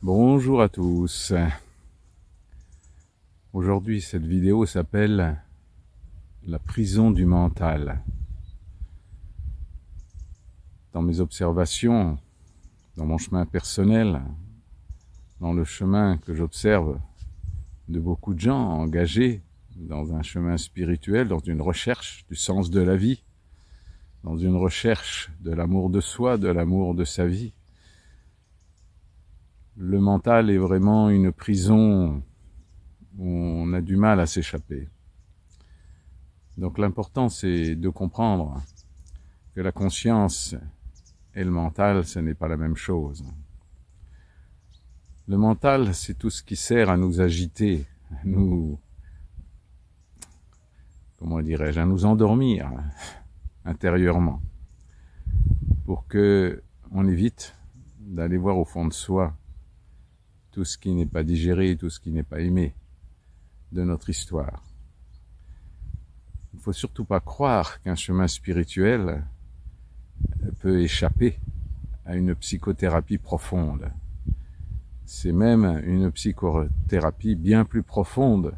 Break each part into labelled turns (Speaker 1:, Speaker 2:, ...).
Speaker 1: Bonjour à tous. Aujourd'hui, cette vidéo s'appelle la prison du mental. Dans mes observations, dans mon chemin personnel, dans le chemin que j'observe de beaucoup de gens engagés dans un chemin spirituel, dans une recherche du sens de la vie, dans une recherche de l'amour de soi, de l'amour de sa vie. Le mental est vraiment une prison où on a du mal à s'échapper. Donc l'important, c'est de comprendre que la conscience et le mental, ce n'est pas la même chose. Le mental, c'est tout ce qui sert à nous agiter, à nous, comment dirais-je, à nous endormir intérieurement, pour que on évite d'aller voir au fond de soi tout ce qui n'est pas digéré, tout ce qui n'est pas aimé de notre histoire. Il ne faut surtout pas croire qu'un chemin spirituel peut échapper à une psychothérapie profonde. C'est même une psychothérapie bien plus profonde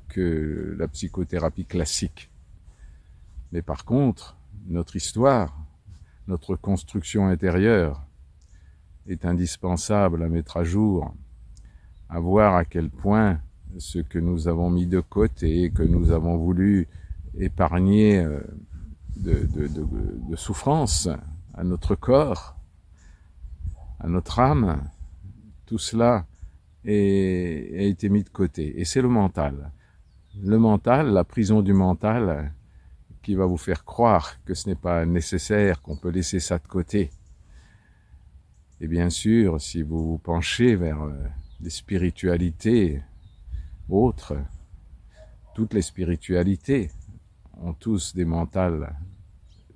Speaker 1: que la psychothérapie classique. Mais par contre, notre histoire, notre construction intérieure est indispensable à mettre à jour, à voir à quel point ce que nous avons mis de côté, que nous avons voulu épargner de souffrance à notre corps, à notre âme, tout cela a été mis de côté. Et c'est le mental. Le mental, la prison du mental, qui va vous faire croire que ce n'est pas nécessaire, qu'on peut laisser ça de côté. Et bien sûr, si vous vous penchez vers des spiritualités autres, toutes les spiritualités ont tous des mentals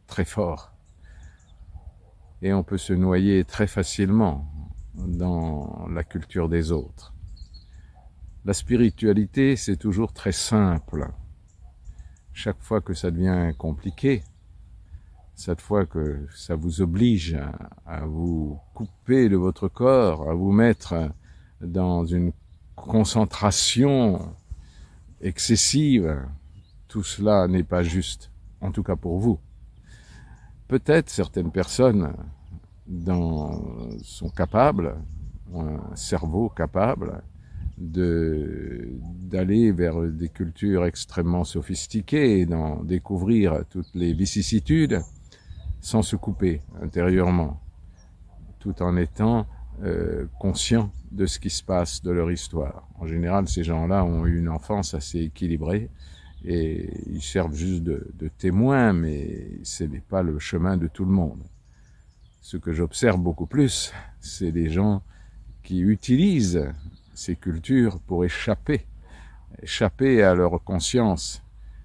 Speaker 1: très forts. Et on peut se noyer très facilement dans la culture des autres. La spiritualité, c'est toujours très simple. Chaque fois que ça devient compliqué, cette fois que ça vous oblige à vous couper de votre corps, à vous mettre dans une concentration excessive, tout cela n'est pas juste, en tout cas pour vous. Peut-être certaines personnes sont capables, ont un cerveau capable d'aller vers des cultures extrêmement sophistiquées et d'en découvrir toutes les vicissitudes sans se couper intérieurement, tout en étant conscients de ce qui se passe de leur histoire. En général, ces gens-là ont eu une enfance assez équilibrée et ils servent juste de témoins, mais ce n'est pas le chemin de tout le monde. Ce que j'observe beaucoup plus, c'est des gens qui utilisent ces cultures pour échapper à leur conscience,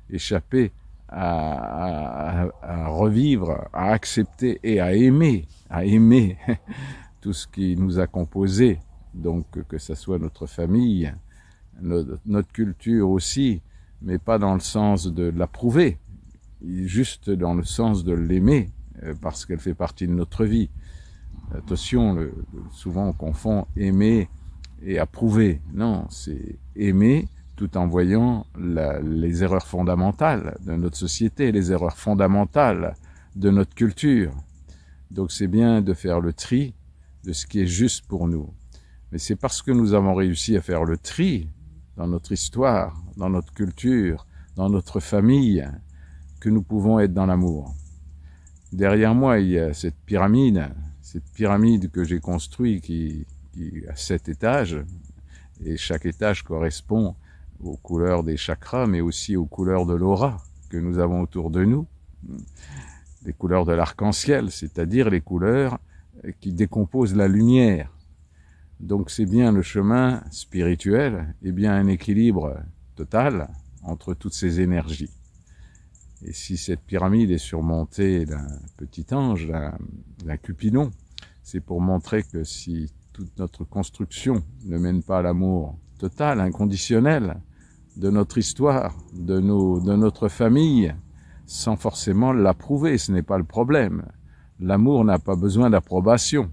Speaker 1: échapper à revivre, à accepter et à aimer tout ce qui nous a composé, donc que ce soit notre famille, notre culture aussi, mais pas dans le sens de l'approuver, juste dans le sens de l'aimer, parce qu'elle fait partie de notre vie. Attention, souvent on confond aimer et approuver. Non, c'est aimer tout en voyant les erreurs fondamentales de notre société, les erreurs fondamentales de notre culture. Donc c'est bien de faire le tri de ce qui est juste pour nous. Mais c'est parce que nous avons réussi à faire le tri dans notre histoire, dans notre culture, dans notre famille, que nous pouvons être dans l'amour. Derrière moi, il y a cette pyramide que j'ai construite qui a 7 étages, et chaque étage correspond aux couleurs des chakras, mais aussi aux couleurs de l'aura que nous avons autour de nous, les couleurs de l'arc-en-ciel, c'est-à-dire les couleurs qui décomposent la lumière. Donc c'est bien le chemin spirituel, et bien un équilibre total entre toutes ces énergies. Et si cette pyramide est surmontée d'un petit ange, d'un Cupidon, c'est pour montrer que si toute notre construction ne mène pas à l'amour total, inconditionnel, de notre histoire, de notre famille, sans forcément l'approuver, ce n'est pas le problème. L'amour n'a pas besoin d'approbation.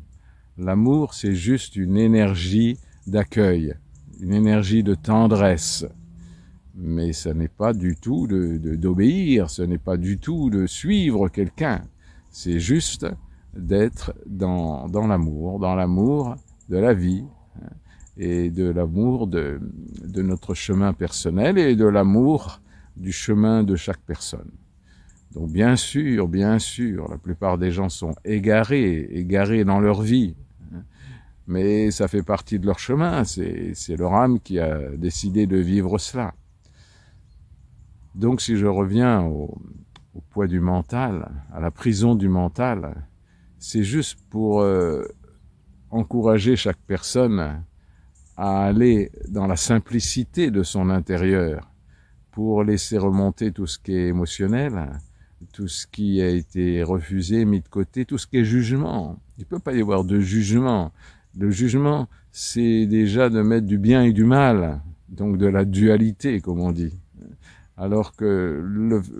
Speaker 1: L'amour, c'est juste une énergie d'accueil, une énergie de tendresse. Mais ce n'est pas du tout d'obéir, ce n'est pas du tout de suivre quelqu'un. C'est juste d'être dans l'amour de la vie, et de l'amour de notre chemin personnel et de l'amour du chemin de chaque personne. Donc bien sûr, la plupart des gens sont égarés dans leur vie, mais ça fait partie de leur chemin, c'est leur âme qui a décidé de vivre cela. Donc si je reviens au poids du mental, à la prison du mental, c'est juste pour encourager chaque personne à aller dans la simplicité de son intérieur, pour laisser remonter tout ce qui est émotionnel, tout ce qui a été refusé, mis de côté, tout ce qui est jugement. Il ne peut pas y avoir de jugement. Le jugement, c'est déjà de mettre du bien et du mal, donc de la dualité, comme on dit. Alors que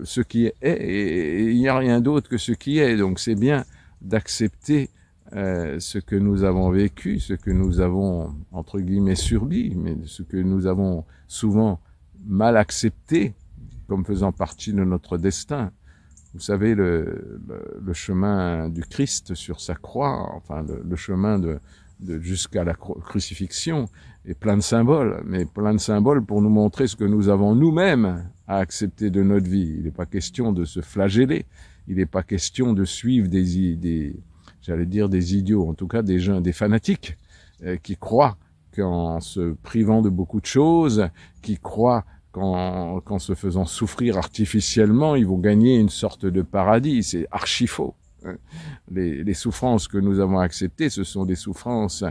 Speaker 1: ce qui est, il n'y a rien d'autre que ce qui est, donc c'est bien d'accepter ce que nous avons vécu, ce que nous avons, entre guillemets, subi, mais ce que nous avons souvent mal accepté comme faisant partie de notre destin. Vous savez, le chemin du Christ sur sa croix, enfin le chemin jusqu'à la crucifixion est plein de symboles, mais plein de symboles pour nous montrer ce que nous avons nous-mêmes à accepter de notre vie. Il n'est pas question de se flageller, il n'est pas question de suivre j'allais dire des idiots, en tout cas des gens, des fanatiques, qui croient qu'en se privant de beaucoup de choses, qui croient qu'en se faisant souffrir artificiellement, ils vont gagner une sorte de paradis. C'est archi faux. Les souffrances que nous avons acceptées, ce sont des souffrances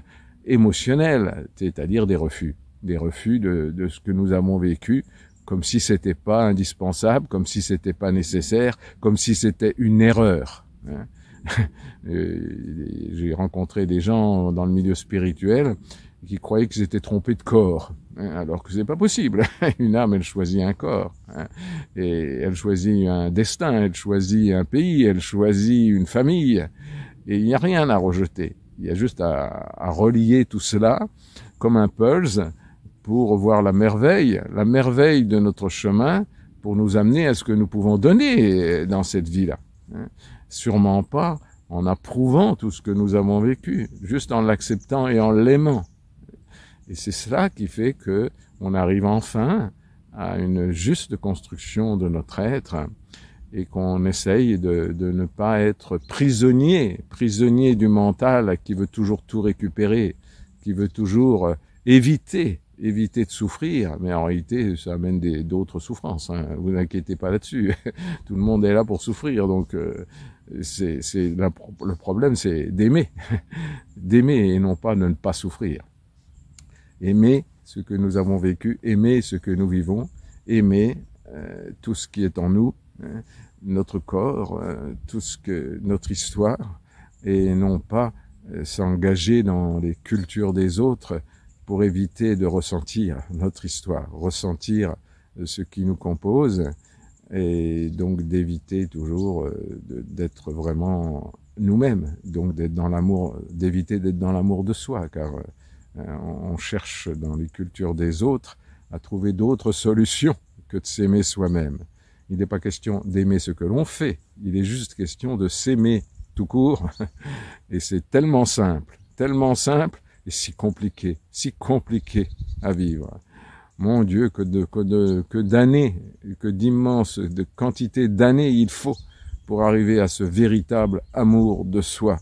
Speaker 1: émotionnelles, c'est-à-dire des refus de ce que nous avons vécu, comme si c'était pas indispensable, comme si c'était pas nécessaire, comme si c'était une erreur. J'ai rencontré des gens dans le milieu spirituel qui croyaient qu'ils étaient trompés de corps, alors que c'est pas possible. Une âme, elle choisit un corps, et elle choisit un destin, elle choisit un pays, elle choisit une famille, et il n'y a rien à rejeter. Il y a juste à relier tout cela comme un puzzle pour voir la merveille de notre chemin, pour nous amener à ce que nous pouvons donner dans cette vie-là. Sûrement pas en approuvant tout ce que nous avons vécu, juste en l'acceptant et en l'aimant. Et c'est cela qui fait que on arrive enfin à une juste construction de notre être, et qu'on essaye de ne pas être prisonnier du mental qui veut toujours tout récupérer, qui veut toujours éviter de souffrir, mais en réalité, ça amène d'autres souffrances. Vous inquiétez pas là-dessus. Tout le monde est là pour souffrir, donc le problème, c'est d'aimer, d'aimer et non pas de ne pas souffrir. Aimer ce que nous avons vécu, aimer ce que nous vivons, aimer tout ce qui est en nous, notre corps, notre histoire, et non pas s'engager dans les cultures des autres pour éviter de ressentir notre histoire, ressentir ce qui nous compose, et donc d'éviter toujours d'être vraiment nous-mêmes, donc d'être dans l'amour, d'éviter d'être dans l'amour de soi, car on cherche dans les cultures des autres à trouver d'autres solutions que de s'aimer soi-même. Il n'est pas question d'aimer ce que l'on fait, il est juste question de s'aimer tout court, et c'est tellement simple et si compliqué à vivre. Mon Dieu, que d'années, que d'immenses quantités d'années il faut pour arriver à ce véritable amour de soi,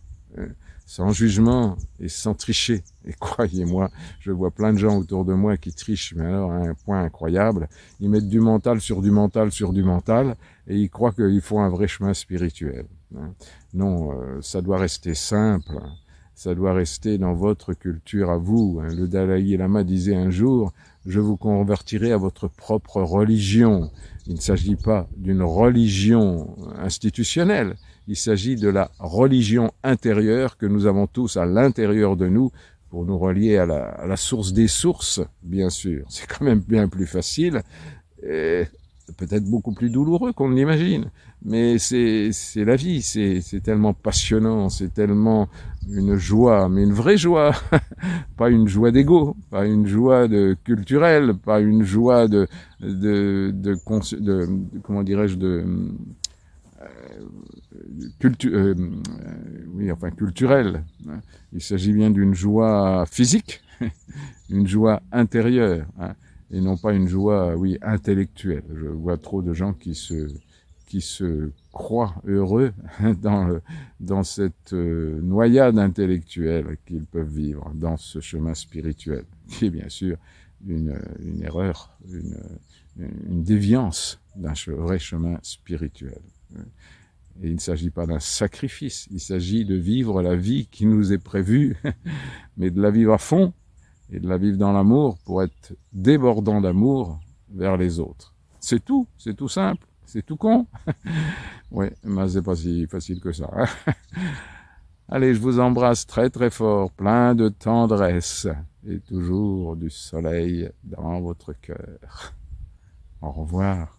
Speaker 1: sans jugement et sans tricher. Et croyez-moi, je vois plein de gens autour de moi qui trichent, mais alors à un point incroyable. Ils mettent du mental sur du mental sur du mental, et ils croient qu'ils font un vrai chemin spirituel. Non, ça doit rester simple. Ça doit rester dans votre culture à vous. Le Dalai Lama disait un jour, je vous convertirai à votre propre religion. Il ne s'agit pas d'une religion institutionnelle. Il s'agit de la religion intérieure que nous avons tous à l'intérieur de nous pour nous relier à la source des sources, bien sûr. C'est quand même bien plus facile. Et peut-être beaucoup plus douloureux qu'on ne l'imagine, mais c'est la vie, c'est tellement passionnant, c'est tellement une joie, mais une vraie joie, pas une joie d'ego, pas une joie culturelle, pas une joie comment dirais-je, oui, enfin culturelle. Il s'agit bien d'une joie physique, une joie intérieure, hein, et non pas une joie, oui, intellectuelle. Je vois trop de gens qui se croient heureux dans cette noyade intellectuelle qu'ils peuvent vivre dans ce chemin spirituel, qui est bien sûr une erreur, une déviance d'un vrai chemin spirituel. Et il ne s'agit pas d'un sacrifice, il s'agit de vivre la vie qui nous est prévue, mais de la vivre à fond, et de la vivre dans l'amour pour être débordant d'amour vers les autres. C'est tout simple, c'est tout con. Ouais, mais c'est pas si facile que ça. Hein. Allez, je vous embrasse très très fort, plein de tendresse, et toujours du soleil dans votre cœur. Au revoir.